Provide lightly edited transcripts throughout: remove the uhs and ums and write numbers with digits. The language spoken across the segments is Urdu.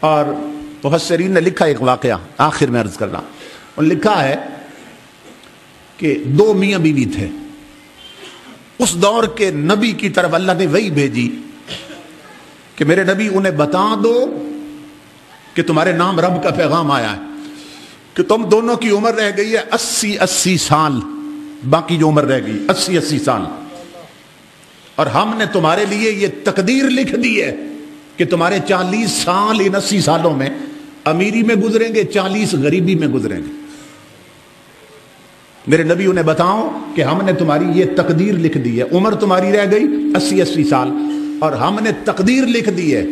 اور مفسرین نے لکھا ایک واقعہ، آخر میں عرض کر رہا ہوں، انہوں نے لکھا ہے کہ دو میاں بیوی تھے، اس دور کے نبی کی طرف اللہ نے وحی بھیجی کہ میرے نبی انہیں بتا دو کہ تمہارے نام رب کا پیغام آیا ہے کہ تم دونوں کی عمر رہ گئی ہے 80 سال، باقی جو عمر رہ گئی 80 سال، اور ہم نے تمہارے لیے یہ تقدیر لکھ دی ہے کہ تمہارے 40 سال ان 80 سالوں میں امیری میں گزریں گے، 40 غریبی میں گزریں گے۔ میرے نبی انہیں بتاؤ کہ ہم نے تمہاری یہ تقدیر لکھ دی ہے، عمر تمہاری رہ گئی 80 سال، اور ہم نے تقدیر لکھ دی ہے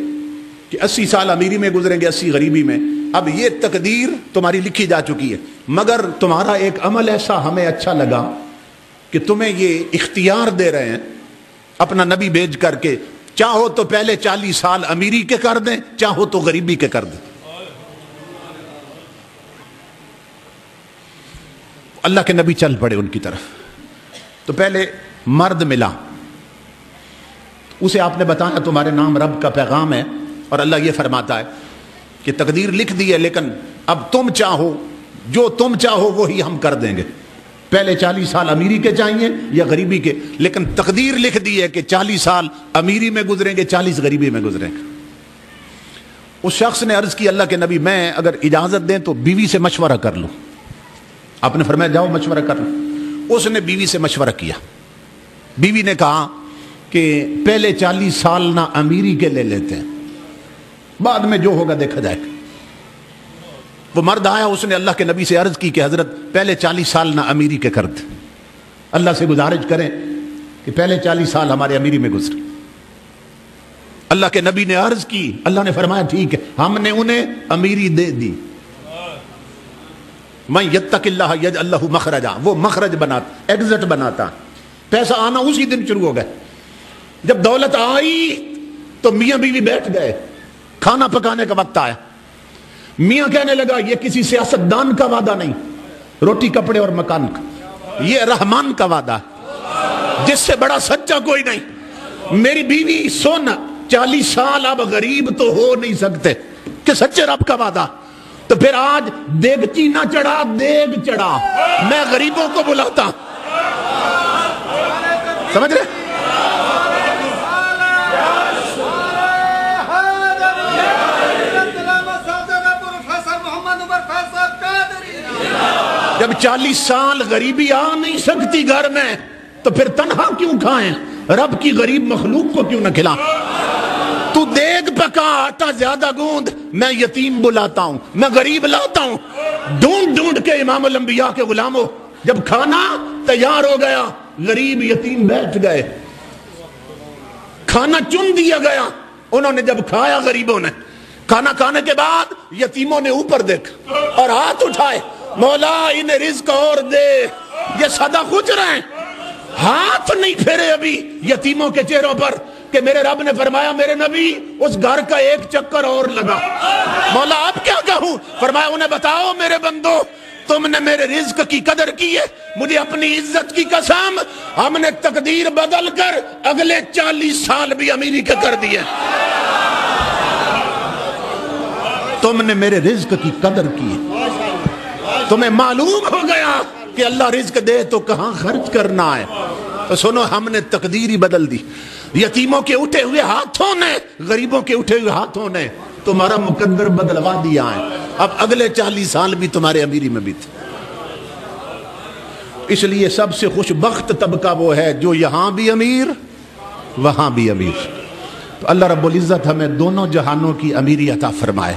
کہ 80 سال امیری میں گزریں گے، 80 غریبی میں۔ اب یہ تقدیر تمہاری لکھی جا چکی ہے، مگر تمہارا ایک عمل ایسا ہمیں اچھا لگا کہ تمہیں یہ اختیار دے رہے ہیں اپنا نبی بھیج کر کے، چاہو تو پہلے 40 سال امیری کے کر دیں، چاہو تو غریبی کے کر دیں۔ اللہ کے نبی چل پڑے ان کی طرف، تو پہلے مرد ملا، اسے آپ نے بتایا تمہارے نام رب کا پیغام ہے، اور اللہ یہ فرماتا ہے کہ تقدیر لکھ دی ہے، لیکن اب تم چاہو، جو تم چاہو وہی ہم کر دیں گے، پہلے 40 سال امیری کے چاہیے یا غریبی کے، لیکن تقدیر لکھ دی ہے کہ 40 سال امیری میں گزریں گے، 40 غریبی میں گزریں گے۔ اس شخص نے عرض کی اللہ کے نبی میں اگر اجازت دیں تو بیوی سے مشورہ کر لوں۔ آپ نے فرمایا جاؤ مشورہ کر لو۔ اس نے بیوی سے مشورہ کیا، بیوی نے کہا کہ پہلے 40 سال نہ امیری کے لے لیتے ہیں، بعد میں جو ہوگا دیکھا جائے گا۔ وہ مرد آیا، اس نے اللہ کے نبی سے عرض کی کہ حضرت پہلے 40 سال نہ امیری کے کر دیں، اللہ سے گزارش کریں کہ پہلے 40 سال ہمارے امیری میں گزرے۔ اللہ کے نبی نے عرض کی، اللہ نے فرمایا ٹھیک ہے، ہم نے انہیں امیری دے دی۔ میں یتق اللہ یجعل لہ مخرجا، وہ مخرج بناتا، ایگزٹ بناتا، پیسہ آنا اسی دن شروع ہو گئے۔ جب دولت آئی تو میاں بیوی بیٹھ گئے، کھانا پکانے کا وقت آیا، میاں کہنے لگا یہ کسی سیاست دان کا وعدہ نہیں، روٹی کپڑے اور مکان کا، یہ رحمان کا وعدہ ہے جس سے بڑا سچا کوئی نہیں۔ میری بیوی سن 40 سال اب غریب تو ہو نہیں سکتے کہ سچے رب کا وعدہ، تو پھر آج دیگچی نہ چڑھا دیگ چڑھا، میں غریبوں کو بلاتا، سمجھ رہے؟ جب 40 سال غریبی آ نہیں سکتی گھر میں تو پھر تنہا کیوں کھائیں، رب کی غریب مخلوق کو کیوں نہ کھلا۔ تو دیگ پکا، آٹا زیادہ گوند، میں یتیم بلاتا ہوں، میں غریب لاتا ہوں، ڈھونڈ ڈھونڈ کے امام الانبیاء کے غلاموں، جب کھانا تیار ہو گیا غریب یتیم بیٹھ گئے، کھانا چن دیا گیا، انہوں نے جب کھایا غریبوں نے، کھانا کھانے کے بعد یتیموں نے اوپر دیکھا اور ہاتھ اٹھائے، مولا انہیں رزق اور دے، یہ سدا خوش رہیں، ہاتھ نہیں پھیرے ابھی یتیموں کے چہروں پر کہ میرے رب نے فرمایا میرے نبی اس گھر کا ایک چکر اور لگا، مولا اب کیا کہوں؟ فرمایا انہیں بتاؤ میرے بندو، تم نے میرے رزق کی قدر کی ہے، مجھے اپنی عزت کی قسم، ہم نے تقدیر بدل کر اگلے 40 سال بھی امیری کے کر دیے، تم نے میرے رزق کی قدر کی ہے، تمہیں معلوم ہو گیا کہ اللہ رزق دے تو کہاں خرچ کرنا ہے، تو سنو ہم نے تقدیر ہی بدل دی، یتیموں کے اٹھے ہوئے ہاتھوں نے، غریبوں کے اٹھے ہوئے ہاتھوں نے تمہارا مقدر بدلوا دیا ہے، اب اگلے 40 سال بھی تمہارے امیری میں بیتے۔ اس لیے سب سے خوش بخت طبقہ وہ ہے جو یہاں بھی امیر وہاں بھی امیر۔ تو اللہ رب العزت ہمیں دونوں جہانوں کی امیری عطا فرمائے۔